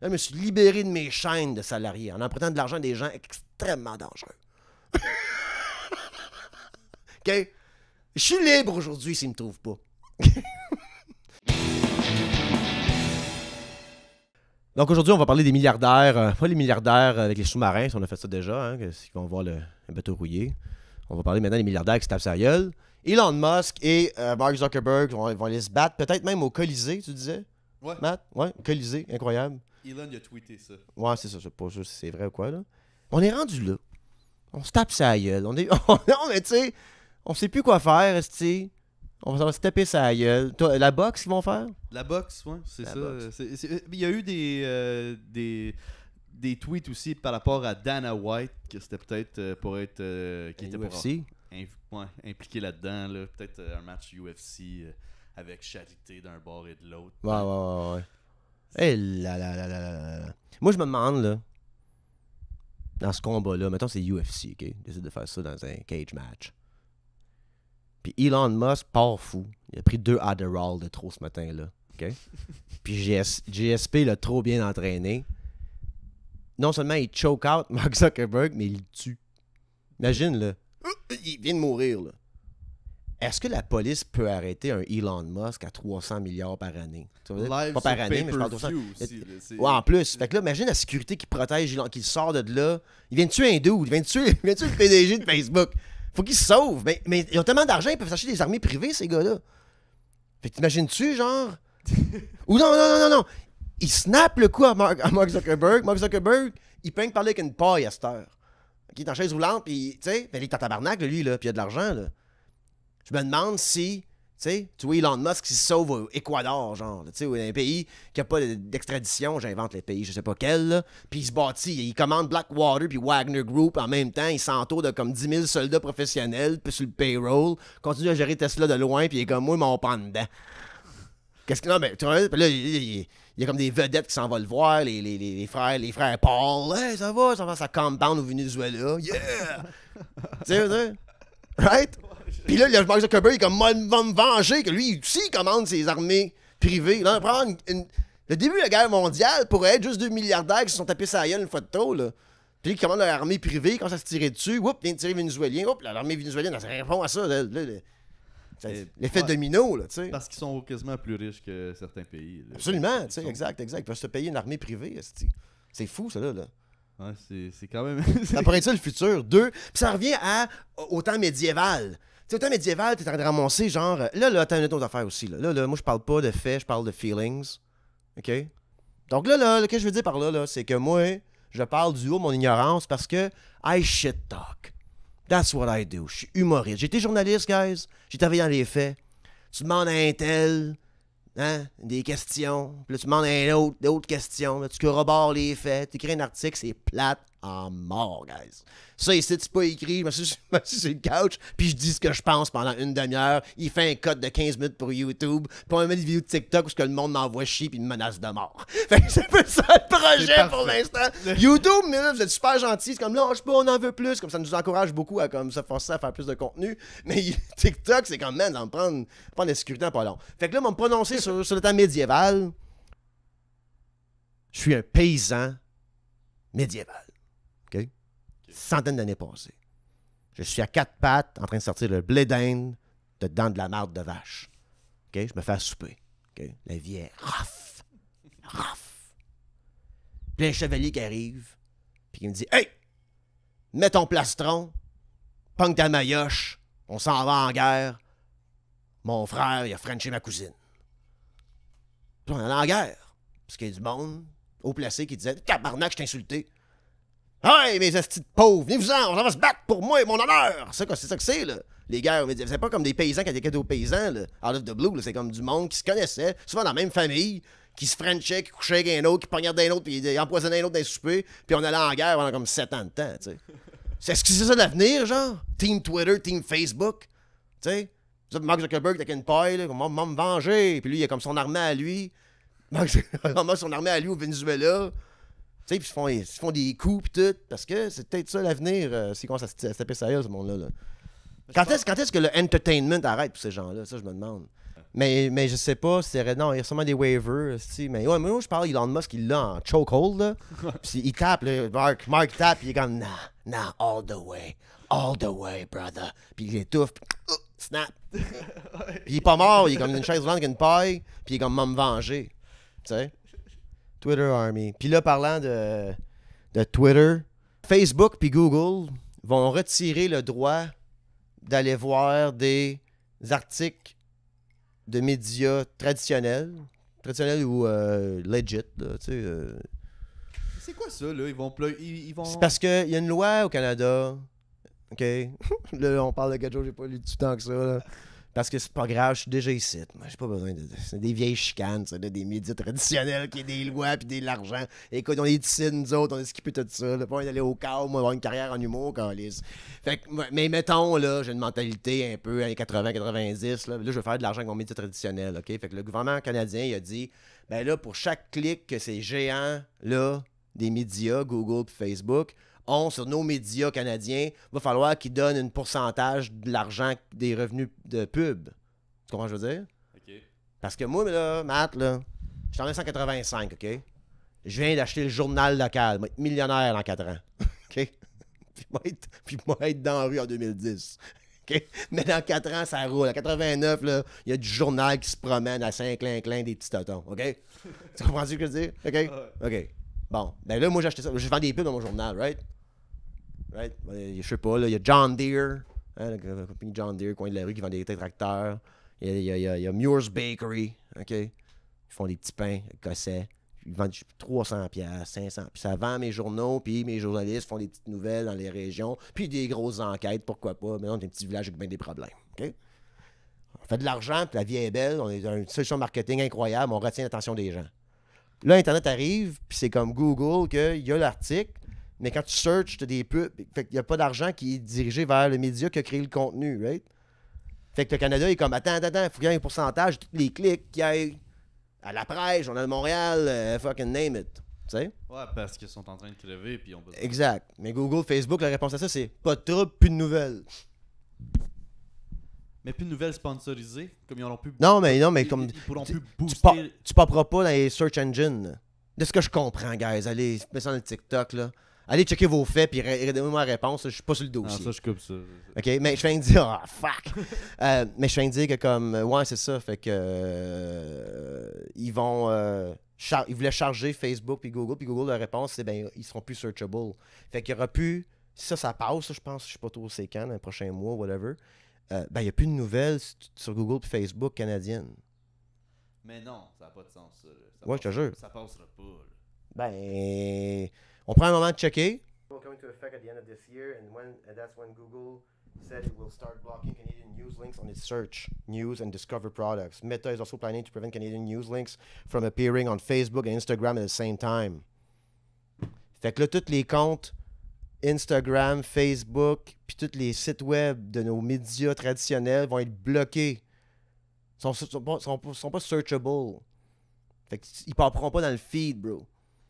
Là, je me suis libéré de mes chaînes de salariés en empruntant de l'argent à des gens extrêmement dangereux. OK? Je suis libre aujourd'hui s'ils me trouvent pas. Donc aujourd'hui, on va parler des milliardaires. Pas les milliardaires avec les sous-marins, si on a fait ça déjà, hein, qu'ils vont voir le bateau rouillé. On va parler maintenant des milliardaires qui se tapent sa gueule. Elon Musk et Mark Zuckerberg vont aller se battre, peut-être même au Colisée, tu disais? Ouais. Matt? Ouais, Colisée, incroyable. Elon il a tweeté ça. Ouais, c'est ça, je sais pas juste si c'est vrai ou quoi, là. On est rendu là. On se tape sa gueule. Non, mais tu sais, on sait plus quoi faire, esti. On va se taper sa gueule. Toi, la boxe, ils vont faire? La boxe, ouais, c'est La ça. boxe. Il y a eu des tweets aussi par rapport à Dana White, que c'était peut-être pour être... qui était UFC? pour impliqué là-dedans, là. Peut-être un match UFC avec charité d'un bord et de l'autre. Ouais. Eh là là là là là là. Moi, je me demande, là, dans ce combat-là, mettons c'est UFC, OK? Ils décident de faire ça dans un cage match. Puis Elon Musk part fou. Il a pris 2 Adderall de trop ce matin-là, OK? Puis GSP l'a trop bien entraîné. Non seulement il choke out Mark Zuckerberg, mais il le tue. Imagine, là. Il vient de mourir, là. Est-ce que la police peut arrêter un Elon Musk à 300 milliards par année? Live Pas par sur année, mais je parle de 300. pay-per-view aussi, là, Ouais, en plus. Fait que là, imagine la sécurité qui protège Elon, qui sort de là. Il vient de tuer un dude. Il vient de tuer le PDG de Facebook. Faut qu'il se sauve. Mais ils ont tellement d'argent, ils peuvent s'acheter des armées privées, ces gars-là. Fait que t'imagines-tu, genre... Ou non. Il snap le coup à Mark Zuckerberg. Mark Zuckerberg, il peut parler avec une paille à cette heure. Il est en chaise roulante, puis, tu sais, il est en tabarnak, lui, là, puis il a de l'argent, là. Je me demande si, tu vois Elon Musk qui se sauve au Équateur, genre, tu sais, ou un pays qui n'a pas d'extradition, j'invente les pays, je sais pas quel, là, puis il se bâtit, il commande Blackwater puis Wagner Group en même temps, il s'entoure de comme 10 000 soldats professionnels, puis sur le payroll, continue à gérer Tesla de loin, puis il est comme moi, mon pan dedans. Qu'est-ce que... Non, mais, tu vois, là, il y a comme des vedettes qui s'en vont le voir, les frères Paul, hey, ça va sa compound au Venezuela, yeah! Tu sais, right? Puis là, le Mark Zuckerberg, il est comme, va me venger, que lui aussi, il commande ses armées privées. Là, on prend le début de la guerre mondiale pourrait être juste 2 milliardaires qui se sont tapés sa gueule une fois de trop, là. Puis ils commandent leur armée privée, quand ça se tirer dessus, oups, vient de tirer Vénézuélien, oups, l'armée vénézuélienne, ça répond à ça, l'effet domino, là, tu sais. Parce qu'ils sont quasiment plus riches que certains pays. Là. Absolument, tu sais, exact. Ils peuvent se payer une armée privée, c'est fou, ça, là. Ouais, c'est quand même... Ça pourrait être ça, le futur. Puis ça revient au temps médiéval. Tu sais, au temps médiéval, t'es en train de ramasser, genre... Là, t'as une autre affaire aussi, là. Là, moi, je parle pas de faits, je parle de feelings. OK? Donc là, ce que je veux dire par là, c'est que moi, je parle du haut de mon ignorance parce que I shit talk. That's what I do. Je suis humoriste. J'ai été journaliste, guys. J'ai travaillé dans les faits. Tu demandes à un tel, hein, des questions. Puis là, tu demandes à un autre, d'autres questions. Là, tu corrobores les faits. Tu écris un article, c'est plate en mort, guys. Ça, ici, c'est pas écrit. Je me suis sur le couch, puis je dis ce que je pense pendant une demi-heure. Il fait un code de 15 minutes pour YouTube. Puis on met des vidéos de TikTok où que le monde m'envoie chier puis me menace de mort. Fait que c'est un peu ça le projet pour l'instant. YouTube, mais vous êtes super gentils. C'est comme là, je sais pas, on en veut plus. Comme ça nous encourage beaucoup à comme se forcer à faire plus de contenu. Mais TikTok, c'est comme, man, ça va me prendre la sécurité en pas long. Fait que là, on va me prononcer sur le temps médiéval. Je suis un paysan médiéval. OK? Centaines d'années passées. Je suis à 4 pattes en train de sortir le blé d'Inde dedans de la marde de vache. OK? Je me fais à souper. OK? La vie est rough. Puis un chevalier qui arrive, puis qui me dit « Hey! Mets ton plastron, pogne ta maillotche, on s'en va en guerre. Mon frère, il a frenché ma cousine. » Puis on est en guerre. Parce qu'il y a du monde haut placé qui disait « Tabarnak, je t'ai insulté. » Hey, mes astis de pauvres, venez-vous-en, on va se battre pour moi et mon honneur! C'est ça que c'est, là. Les guerres, c'est pas comme des paysans qui étaient aux paysans, là. Out of the blue, là. C'est comme du monde qui se connaissait, souvent dans la même famille, qui se frenchait, qui couchait avec un autre, qui poignardait un autre, puis empoisonnait un autre dans les soupers, puis on allait en guerre pendant comme 7 ans de temps, tu sais. Est-ce que c'est ça l'avenir, genre? Team Twitter, Team Facebook, tu sais? Mark Zuckerberg, t'as qu'une paille, là, on va me venger, puis lui, il a comme son armée à lui. Mark Zuckerberg, son armée à lui au Venezuela. Tu sais, puis ils font des coups pis tout, parce que c'est peut-être ça l'avenir, s'ils commencent à se taper sa gueule, ce monde-là. Là. Quand est-ce que le entertainment arrête pour ces gens-là? Ça, je me demande. Mais je sais pas, non, il y a sûrement des waivers, mais ouais, moi je parle Elon Musk, il l'a en chokehold, là. Puis il tape, là, Mark tape, puis il est comme, nah, all the way, brother. Puis il étouffe, puis snap. Puis il est pas mort, il est comme une chaise roulante avec une paille, puis il est comme, me venger, tu sais. Twitter Army. Puis là, parlant de Twitter, Facebook puis Google vont retirer le droit d'aller voir des articles de médias traditionnels ou legit, là, tu sais. C'est quoi ça, là? Ils vont... C'est parce qu'il y a une loi au Canada, OK? Là, on parle de quelque chose, j'ai pas lu tout le temps que ça, là. Parce que c'est pas grave, je suis déjà ici. Moi, j'ai pas besoin de... C'est des vieilles chicanes, ça, là, des médias traditionnels, qui ont des lois puis de l'argent. Écoute, on est ici, nous autres, on a skippé tout ça. Là, pas envie d'aller au cas, moi, avoir une carrière en humour, câlisse. Fait que, mais mettons, là, j'ai une mentalité un peu années 80-90, là, je veux faire de l'argent avec mon média traditionnel, OK? Fait que le gouvernement canadien, il a dit, ben là, pour chaque clic que ces géants, là, des médias, Google puis Facebook, ont sur nos médias canadiens, il va falloir qu'ils donnent un pourcentage de l'argent des revenus de pub. Tu comprends ce que je veux dire? OK. Parce que moi, là, Matt, là, je suis en 1985, OK? Je viens d'acheter le journal local. Je vais être millionnaire dans 4 ans. OK? Puis moi, être dans la rue en 2010. OK? Mais dans 4 ans, ça roule. En 89, là, il y a du journal qui se promène à Saint-Clinclin des petits totons. OK? Tu comprends ce que je veux dire? OK? OK. Bon. Ben là, moi, j'ai acheté ça. Je vends des pubs dans mon journal, right? Right? Je sais pas, là, il y a John Deere, hein, la compagnie John Deere, coin de la rue, qui vend des tracteurs. Il y a Muir's Bakery, OK? Ils font des petits pains écossais. Ils vendent 300$, 500$. Puis ça vend mes journaux, puis mes journalistes font des petites nouvelles dans les régions, puis des grosses enquêtes, pourquoi pas. Mais on est un petit village avec bien des problèmes, OK? On fait de l'argent, puis la vie est belle, on est dans une solution marketing incroyable, on retient l'attention des gens. Là, Internet arrive, puis c'est comme Google, qu'il y a l'article, mais quand tu searches, tu as des pubs. Fait qu'il n'y a pas d'argent qui est dirigé vers le média qui a créé le contenu, right? Fait que le Canada est comme, attends, il faut qu'il y ait un pourcentage de tous les clics qui aillent à la presse, Journal de Montréal, fucking name it. Tu sais? Ouais, parce qu'ils sont en train de crever, puis ils ont besoin... Exact. Mais Google, Facebook, la réponse à ça, c'est pas de trouble, plus de nouvelles. Mais plus de nouvelles sponsorisées, comme ils en ont pu... Non, mais comme... Ils pourront plus booster... Tu popperas pas dans les search engines. De ce que je comprends, guys. Allez, mets ça dans le TikTok, là. Allez checker vos faits, puis donnez-moi la réponse. Je suis pas sur le dossier. Ah, ça, je coupe ça. OK, mais je viens de dire... Ah, fuck! Mais je viens de dire que comme... ouais, c'est ça. Fait que... ils vont... ils voulaient charger Facebook puis Google, la réponse, c'est ben ils seront plus searchable. Fait qu'il y aura plus... Si ça passe, je pense, je sais pas trop c'est quand, dans les prochains mois, whatever. Ben, il n'y a plus de nouvelles sur Google puis Facebook canadiennes. Mais non, ça n'a pas de sens, ça. Ouais, je te jure. Ça passera pas, là. Ben, on prend un moment de checker. Coming to effect at the end of this year, and that's when Google said it will start blocking Canadian news links on its search, news, and discover products. Meta is also planning to prevent Canadian news links from appearing on Facebook and Instagram at the same time. Fait que là, tous les comptes Instagram, Facebook, puis tous les sites web de nos médias traditionnels vont être bloqués. Ils sont pas searchable. Fait qu'ils popperont pas dans le feed, bro.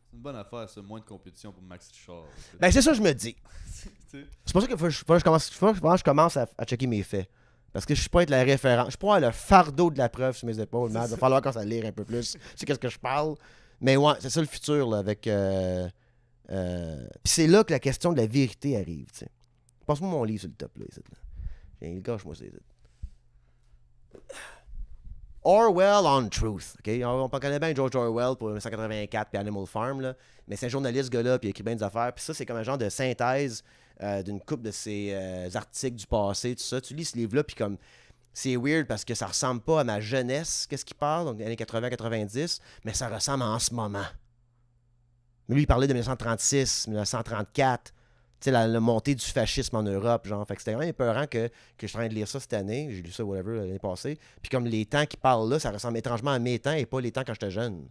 C'est une bonne affaire, ça. Moins de compétition pour Max Richard. Ben, c'est ça que je me dis. C'est pour ça qu'il faut que je commence à checker mes faits. Parce que je suis pas être la référence. Je peux avoir le fardeau de la preuve sur mes épaules, mais il va falloir qu'on s'en lire un peu plus. C'est qu'est-ce que je parle. Mais ouais, c'est ça le futur, là, avec... Puis c'est là que la question de la vérité arrive, tu sais. Passe-moi mon livre sur le top, là, ici, là. Gâche-moi ça, ici. Orwell on Truth, OK? On connaît bien George Orwell pour 1984 puis Animal Farm, là. Mais c'est un journaliste, ce gars-là, puis il écrit bien des affaires. Puis ça, c'est comme un genre de synthèse d'une couple de ses articles du passé, tout ça. Tu lis ce livre-là, puis comme... C'est weird parce que ça ressemble pas à ma jeunesse, qu'est-ce qu'il parle, donc années 80-90, mais ça ressemble en ce moment. Mais lui, il parlait de 1936, 1934, tu sais, la montée du fascisme en Europe, genre. Fait que c'était vraiment épeurant que je suis en train de lire ça cette année. J'ai lu ça, whatever, l'année passée. Puis comme les temps qui parlent là, ça ressemble étrangement à mes temps et pas les temps quand j'étais jeune.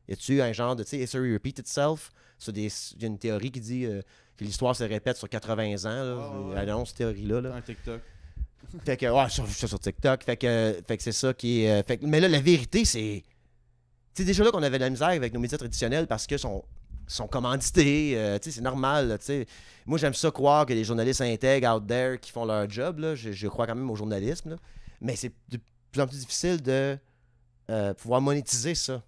Y a-tu un genre de, tu sais, history repeat itself? Il y a une théorie qui dit que l'histoire se répète sur 80 ans, là. Ouais. Annonce cette théorie-là, là. Un TikTok. Fait que, ouais, sur TikTok. Fait que c'est ça qui est... mais là, la vérité, c'est... Tu sais, déjà là qu'on avait de la misère avec nos médias traditionnels parce que sont commandités, tu sais, c'est normal, tu sais. Moi, j'aime ça croire que les journalistes intègres out there qui font leur job, là, je crois quand même au journalisme, là. Mais c'est plus en plus difficile de pouvoir monétiser ça.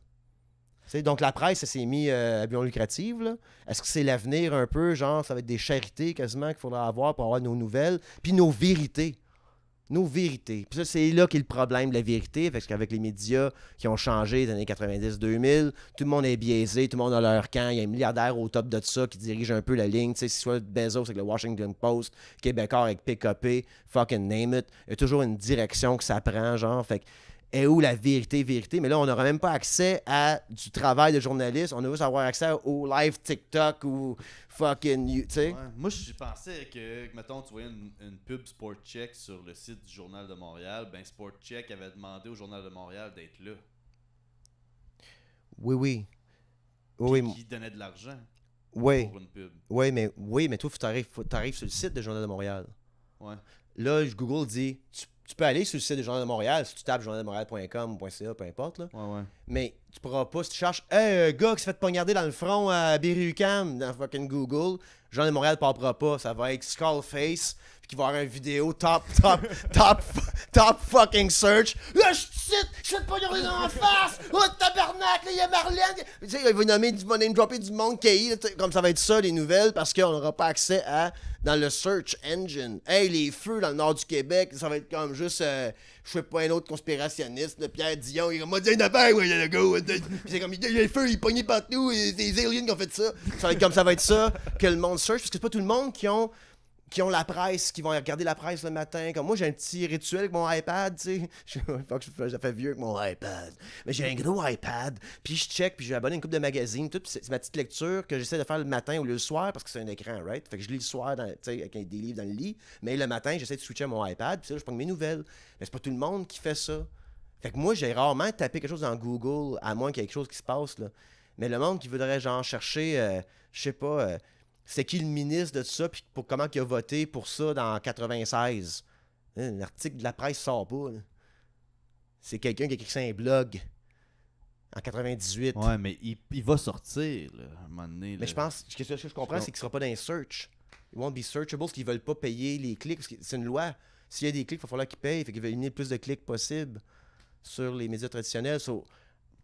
T'sais, donc la presse, ça s'est mis à but lucratif. Là. Est-ce que c'est l'avenir un peu, genre, ça va être des charités quasiment qu'il faudra avoir pour avoir nos nouvelles, puis nos vérités. Nos vérités. Puis ça, c'est là qu'est le problème de la vérité, parce qu'avec les médias qui ont changé des années 90-2000, tout le monde est biaisé, tout le monde a leur camp, il y a un milliardaire au top de ça qui dirige un peu la ligne, tu sais, si soit Bezos avec le Washington Post, Québécois avec PKP, fucking name it, il y a toujours une direction que ça prend, genre, fait que est où la vérité? Mais là, on n'aura même pas accès à du travail de journaliste. On a juste avoir accès au live TikTok ou fucking... Tu sais? Ouais. Moi, je pensais que, mettons, tu voyais une pub Sport Check sur le site du Journal de Montréal. Ben, Sport Check avait demandé au Journal de Montréal d'être là. Oui. Qui donnait de l'argent pour une pub. Oui, mais toi, t'arrives sur le site du Journal de Montréal. Ouais. Là, Google dit... Tu peux aller sur le site du Journal de Montréal, si tu tapes journaldemontréal.com ou .ca, peu importe. Là. Ouais. Mais tu pourras pas, si tu cherches « Hey, gars qui se fait poignarder dans le front à Berry-UQAM dans fucking Google », Journal de Montréal ne parlera pas. Ça va être Skullface, puis qui va avoir une vidéo top fucking search. Là, je te cite, je fais te poignarder dans la face! Oh, tabarnak, là, il y a Marlène! Tu sais, il va name dropper du monde qui comme ça va être ça, les nouvelles, parce qu'on n'aura pas accès à... dans le search engine. Hey, les feux dans le nord du Québec, ça va être comme juste, je sais pas, un autre conspirationniste, le Pierre Dion, il m'a dit une affaire, ouais, le gars. Puis c'est comme, les feux, ils pognaient partout, et c'est les aliens qui ont fait ça. Ça va être comme ça va être ça que le monde search, parce que c'est pas tout le monde qui ont la presse, qui vont regarder la presse le matin. Comme moi, j'ai un petit rituel avec mon iPad, tu sais. Je fais vieux avec mon iPad. Mais j'ai un gros iPad. Puis je check, puis j'ai abonné une couple de magazines, tout. Puis c'est ma petite lecture que j'essaie de faire le matin ou le soir, parce que c'est un écran, right? Fait que je lis le soir, avec des livres dans le lit. Mais le matin, j'essaie de switcher à mon iPad, puis là, je prends mes nouvelles. Mais c'est pas tout le monde qui fait ça. Fait que moi, j'ai rarement tapé quelque chose dans Google, à moins qu'il y ait quelque chose qui se passe, là. Mais le monde qui voudrait, genre, chercher, je sais pas... c'est qui le ministre de tout ça, puis pour comment il a voté pour ça dans 96. L'article de la presse sort pas. Là. C'est quelqu'un qui a écrit ça un blog en 98. Ouais, mais il va sortir, là, à un moment donné. Mais je pense, ce que je comprends, c'est qu'il sera pas dans les search. It won't be searchable, parce qu'ils veulent pas payer les clics. Parce que c'est une loi. S'il y a des clics, il va falloir qu'ils payent. Fait qu'ils veulent éliminer le plus de clics possible sur les médias traditionnels. So,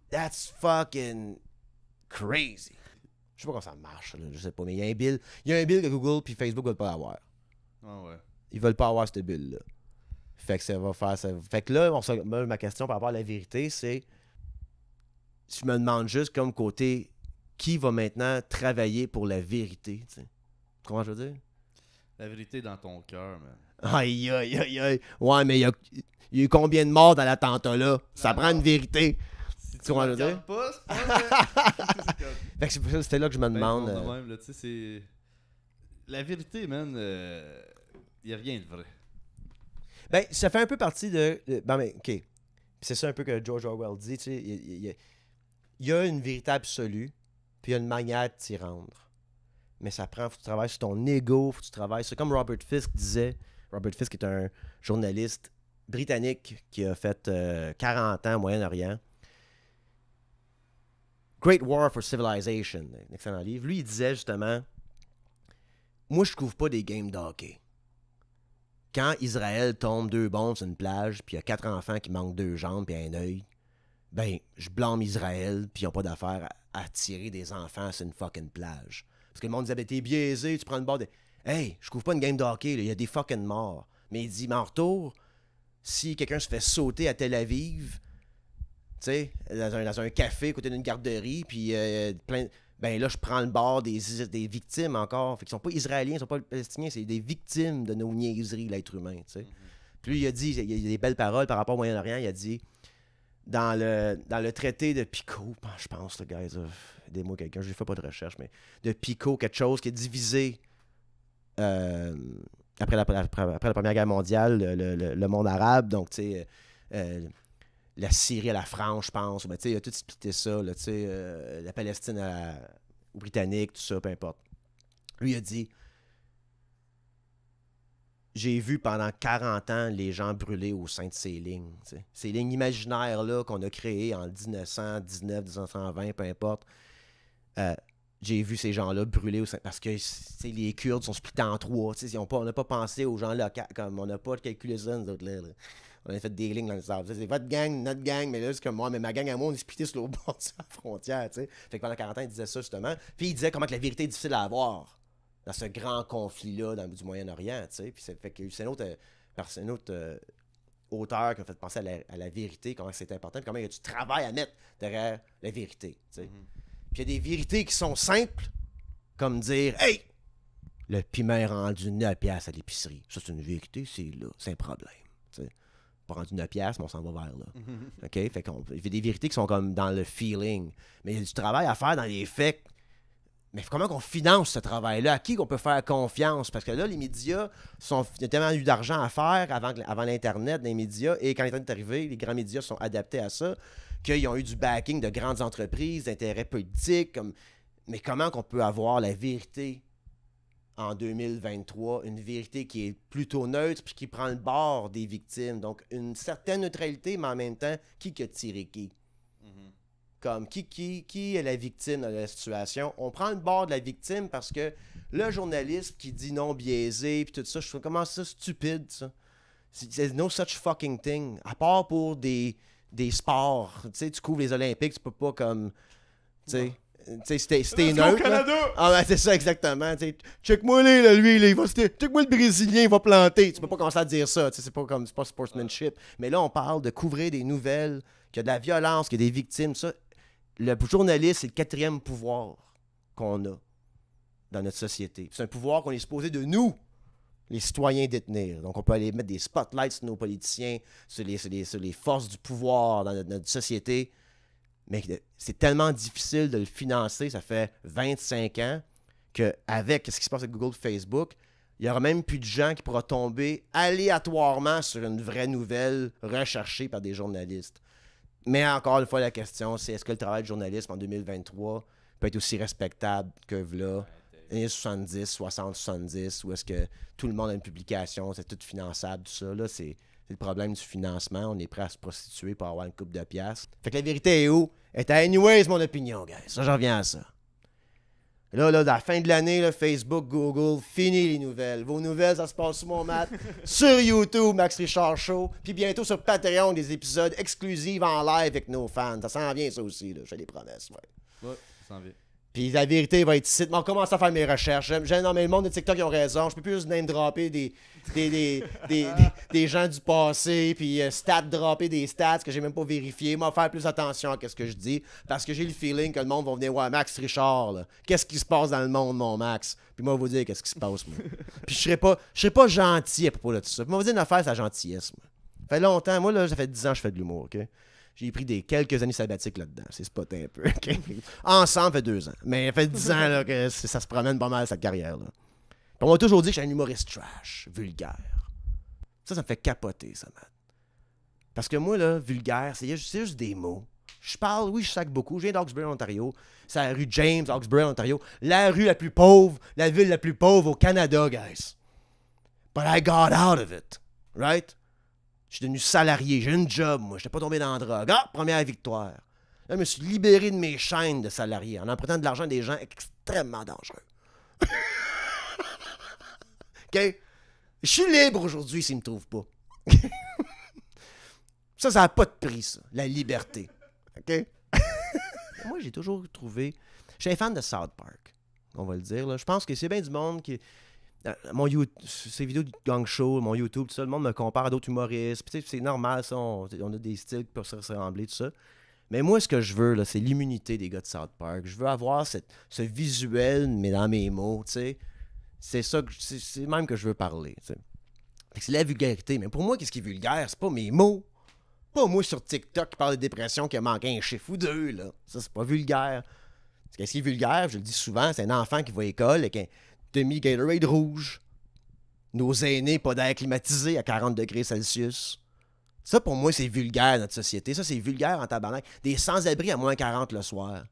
that's fucking crazy. Je sais pas comment ça marche, là, je sais pas, mais il y a un bill. Il y a un bill que Google puis Facebook veulent pas avoir. Ah ouais. Ils veulent pas avoir ce bill-là. Fait que ça va faire ça. Fait que là, ma question par rapport à la vérité, c'est. Je me demande juste comme côté qui va maintenant travailler pour la vérité, tu sais. Comment je veux dire? La vérité est dans ton cœur, man. Aïe. Ouais, mais il y a eu combien de morts dans l'attentat là? Ça prend une vérité. Tu vois, je veux dire? pas, c'est pas Fait que c'était là que je me demande. Même, là, c'est... La vérité, man, y a rien de vrai. Ben, ça fait un peu partie de... Ben, mais, OK. Puis c'est ça un peu que George Orwell dit, tu sais. Il y a une vérité absolue, puis il y a une manière de t'y rendre. Mais ça prend, faut que tu travailles sur ton ego, faut que tu travailles sur... Comme Robert Fisk disait, Robert Fisk est un journaliste britannique qui a fait 40 ans au Moyen-Orient. Great War for Civilization, un excellent livre. Lui, il disait justement, moi, je couvre pas des games de hockey. Quand Israël tombe 2 bombes sur une plage, puis il y a 4 enfants qui manquent 2 jambes puis un œil, ben, je blâme Israël, puis ils n'ont pas d'affaire à tirer des enfants sur une fucking plage. Parce que le monde disait, ben, t'es biaisé, tu prends le bord de... Hey, je couvre pas une game de hockey, il y a des fucking morts. Mais il dit, mais en retour, si quelqu'un se fait sauter à Tel Aviv, tu sais, dans un café à côté d'une garderie, puis ben là, je prends le bord des victimes encore. Fait qu'ils sont pas israéliens, ils sont pas palestiniens, c'est des victimes de nos niaiseries, l'être humain, tu sais. Puis lui, il a dit, il y a des belles paroles par rapport au Moyen-Orient, il a dit, dans le traité de Picot, je pense, le gars, aidez-moi quelqu'un, je ne fais pas de recherche, mais de Picot, quelque chose qui est divisé après la Première Guerre mondiale, le monde arabe, donc, tu sais... la Syrie à la France, je pense. Ben, il a tout splitté ça. Là, la Palestine aux Britanniques, tout ça, peu importe. Lui a dit, j'ai vu pendant 40 ans les gens brûler au sein de ces lignes. T'sais. Ces lignes imaginaires-là qu'on a créées en 1919, 1920, peu importe. J'ai vu ces gens-là brûler au sein... Parce que les Kurdes sont splittés en 3. On n'a pas pensé aux gens locaux. Comme on n'a pas calculé ça, nous autres, là. On a fait des lignes dans le sable. C'est votre gang, notre gang, mais là, c'est comme moi, mais ma gang à moi, on est splittés sur l'autre bord de la frontière, tu sais. Fait que pendant 40 ans, il disait ça, justement. Puis il disait comment que la vérité est difficile à avoir dans ce grand conflit-là du Moyen-Orient, tu sais. Puis fait que c'est un autre auteur qui a fait penser à la vérité, comment c'est important, puis comment il y a du travail à mettre derrière la vérité, tu sais. Puis il y a des vérités qui sont simples, comme dire « Hey! Le piment est rendu 9 piastres à l'épicerie. » Ça, c'est une vérité, c'est là. C'est un problème. T'sais. Pas rendu 9 piastres, mais on s'en va vers là. OK? Fait il y a des vérités qui sont comme dans le feeling. Mais il y a du travail à faire dans les faits. Mais comment qu'on finance ce travail-là? À qui qu'on peut faire confiance? Parce que là, les médias, il y a tellement eu d'argent à faire avant l'Internet, les médias. Et quand l'Internet est arrivé, les grands médias sont adaptés à ça. Qu'ils ont eu du backing de grandes entreprises, d'intérêts politiques. Mais comment qu'on peut avoir la vérité en 2023, une vérité qui est plutôt neutre puis qui prend le bord des victimes. Donc, une certaine neutralité, mais en même temps, qui a tiré qui? Comme qui est la victime dans la situation? On prend le bord de la victime parce que le journaliste qui dit non biaisé puis tout ça, je trouve comment ça stupide, ça? C'est no such fucking thing. À part pour des sports. Tu sais, tu couvres les Olympiques, tu peux pas comme... Tu sais... C'était neutre. Ah ben c'est ça exactement. Check-moi là, lui, là, check-moi le Brésilien, il va planter. Tu peux pas commencer à dire ça. C'est pas sportsmanship. Mais là, on parle de couvrir des nouvelles, qu'il y a de la violence, qu'il y a des victimes. Ça. Le journaliste, c'est le 4e pouvoir qu'on a dans notre société. C'est un pouvoir qu'on est supposé de nous, les citoyens, détenir. Donc, on peut aller mettre des spotlights sur nos politiciens, sur les forces du pouvoir dans notre société. Mais c'est tellement difficile de le financer, ça fait 25 ans, qu'avec ce qui se passe avec Google, Facebook, il n'y aura même plus de gens qui pourront tomber aléatoirement sur une vraie nouvelle recherchée par des journalistes. Mais encore une fois, la question, c'est est-ce que le travail de journalisme en 2023 peut être aussi respectable que là, années 70, 60, 70, ou est-ce que tout le monde a une publication, c'est tout finançable, tout ça, là, c'est le problème du financement. On est prêt à se prostituer pour avoir une coupe de piastres. Fait que la vérité est où? Est à anyways, mon opinion, guys. Ça, j'en reviens à ça. Là, à la fin de l'année, là, Facebook, Google, fini les nouvelles. Vos nouvelles, ça se passe sur mon mat, sur YouTube, Max Richard Show, puis bientôt sur Patreon, des épisodes exclusifs en live avec nos fans. Ça s'en vient, ça aussi, là. J'ai des promesses, ouais. Ouais, ça s'en vient. Puis la vérité va être ici. On commence à faire mes recherches. Non, mais le monde de TikTok, ils ont raison. Je peux plus juste name-dropper des gens du passé, puis dropper des stats que j'ai même pas vérifiés. Moi, faire plus attention à ce que je dis, parce que j'ai le feeling que le monde va venir voir Max Richard, là. Qu'est-ce qui se passe dans le monde, mon Max? Puis moi, je vais vous dire qu'est-ce qui se passe, moi. Puis je serais pas gentil à propos de tout ça. Puis moi, je vais vous dire une affaire, c'est la gentillesse, moi. Ça fait longtemps. Moi, là, ça fait 10 ans que je fais de l'humour, OK? J'ai pris quelques années sabbatiques là-dedans. C'est spoté un peu. Okay? Ensemble, ça fait 2 ans. Mais ça fait 10 ans là, que ça se promène pas mal, cette carrière-là. Puis on m'a toujours dit que je suis un humoriste trash, vulgaire. Ça me fait capoter, ça, man. Parce que moi, là, vulgaire, c'est juste des mots. Je parle, oui, je sac beaucoup. Je viens d'Hawkesbury, Ontario. C'est la rue James, Hawkesbury, Ontario. La rue la plus pauvre, la ville la plus pauvre au Canada, guys. But I got out of it. Right? Je suis devenu salarié, j'ai une job, moi. Je n'étais pas tombé dans la drogue. Ah, première victoire. Là, je me suis libéré de mes chaînes de salarié en empruntant de l'argent à des gens extrêmement dangereux. OK? Je suis libre aujourd'hui s'ils ne me trouvent pas. Ça n'a pas de prix, ça. La liberté. OK? Moi, j'ai toujours trouvé... Je suis un fan de South Park, on va le dire. Là. Je pense que c'est bien du monde qui... Ces vidéos du gang show, mon YouTube, tout ça, le monde me compare à d'autres humoristes. Puis, c'est normal, ça. On a des styles qui peuvent se ressembler, tout ça. Mais moi, ce que je veux, là, c'est l'immunité des gars de South Park. Je veux avoir ce visuel, mais dans mes mots, tu sais. C'est ça, c'est même que je veux parler, tu sais. C'est la vulgarité. Mais pour moi, qu'est-ce qui est vulgaire? C'est pas mes mots. Pas moi sur TikTok qui parle de dépression qui a manqué un chiffre ou deux, là. Ça, c'est pas vulgaire. Qu'est-ce qui est vulgaire? Je le dis souvent, c'est un enfant qui va à l'école avec un demi-Gatorade rouge. Nos aînés, pas d'air climatisé à 40 degrés Celsius. Ça, pour moi, c'est vulgaire, notre société. Ça, c'est vulgaire en tabarnak. Des sans-abri à moins 40 le soir.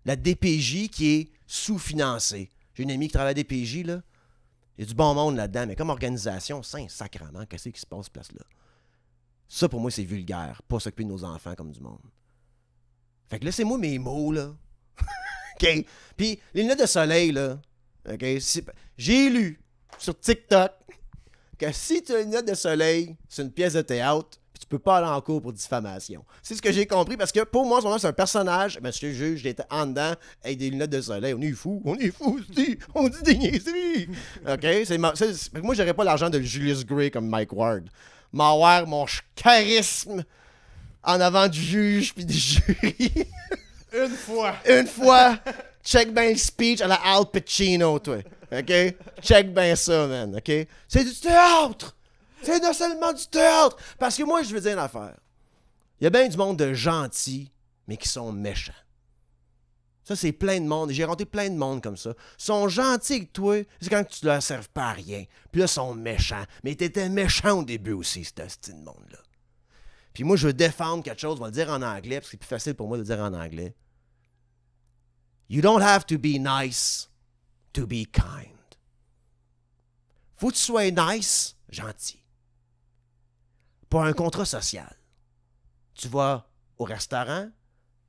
La DPJ qui est sous-financée. J'ai une amie qui travaille à DPJ, là. Il y a du bon monde là-dedans, mais comme organisation, sacrément, qu'est-ce qui se passe, cette place-là? Ça, pour moi, c'est vulgaire. Pas s'occuper de nos enfants comme du monde. Fait que laissez-moi mes mots, là. OK? Puis, les lunettes de soleil, là. OK? J'ai lu sur TikTok que si tu as une lunette de soleil, c'est une pièce de théâtre, puis tu peux pas aller en cours pour diffamation. C'est ce que j'ai compris, parce que pour moi, en ce moment, c'est un personnage. Monsieur le juge, j'étais en dedans avec des lunettes de soleil. On est fous, on dit des niaiseries. OK? Moi, j'aurais pas l'argent de Julius Gray comme Mike Ward. M'avoir mon charisme en avant du juge puis du jury. Une fois. Check bien le speech à la Al Pacino, toi. OK? Check bien ça, man. OK? C'est du théâtre! C'est non seulement du théâtre! Parce que moi, je veux dire une affaire. Il y a bien du monde de gentils, mais qui sont méchants. Ça, c'est plein de monde. J'ai rencontré plein de monde comme ça. Ils sont gentils avec toi, c'est quand tu leur serves pas à rien. Puis là, ils sont méchants. Mais t'étais méchant au début aussi, ce style de monde-là. Puis moi, je veux défendre quelque chose, je vais le dire en anglais, parce que c'est plus facile pour moi de le dire en anglais. You don't have to be nice to be kind. Faut que tu sois nice, gentil. Pour un contrat social. Tu vas au restaurant,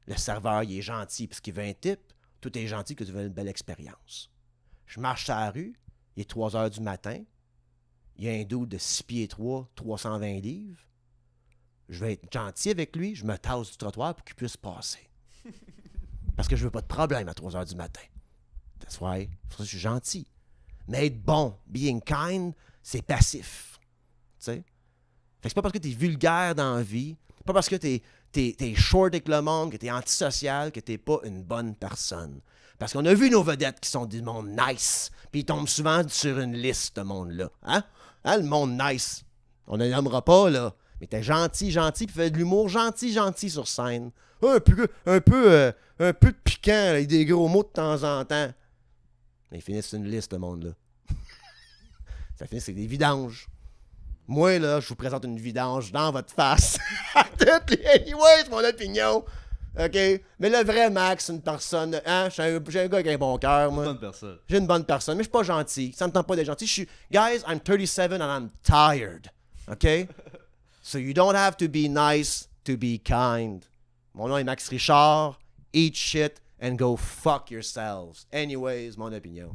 le serveur, il est gentil parce qu'il veut un tip. Tout est gentil que tu veux une belle expérience. Je marche sur la rue, il est 3 heures du matin. Il y a un dude de 6 pieds 3, 320 livres. Je vais être gentil avec lui, je me tasse du trottoir pour qu'il puisse passer. Parce que je veux pas de problème à 3 heures du matin. That's why, je suis gentil. Mais être bon, being kind, c'est passif. Tu sais? Fait que c'est pas parce que t'es vulgaire dans la vie, pas parce que t'es short avec le monde, que t'es antisocial, que t'es pas une bonne personne. Parce qu'on a vu nos vedettes qui sont du monde nice, puis ils tombent souvent sur une liste, ce monde-là. Hein? Le monde nice. On ne le nommera pas, là. Mais t'es gentil, puis fais de l'humour gentil sur scène. Un peu de piquant, là, avec des gros mots de temps en temps. Mais ils finissent sur une liste, ce monde-là. Ça finit, c'est des vidanges. Moi, là, je vous présente une vidange dans votre face. Anyway, c'est mon opinion. OK? Mais le vrai Max, c'est une personne... Hein? J'ai un gars avec un bon cœur, moi. Une bonne personne. J'ai une bonne personne, mais je suis pas gentil. Ça me tente pas d'être gentil. Guys, I'm 37 and I'm tired. OK? So you don't have to be nice to be kind. Mon nom est Max Richard. Eat shit and go fuck yourselves. Anyways, mon opinion.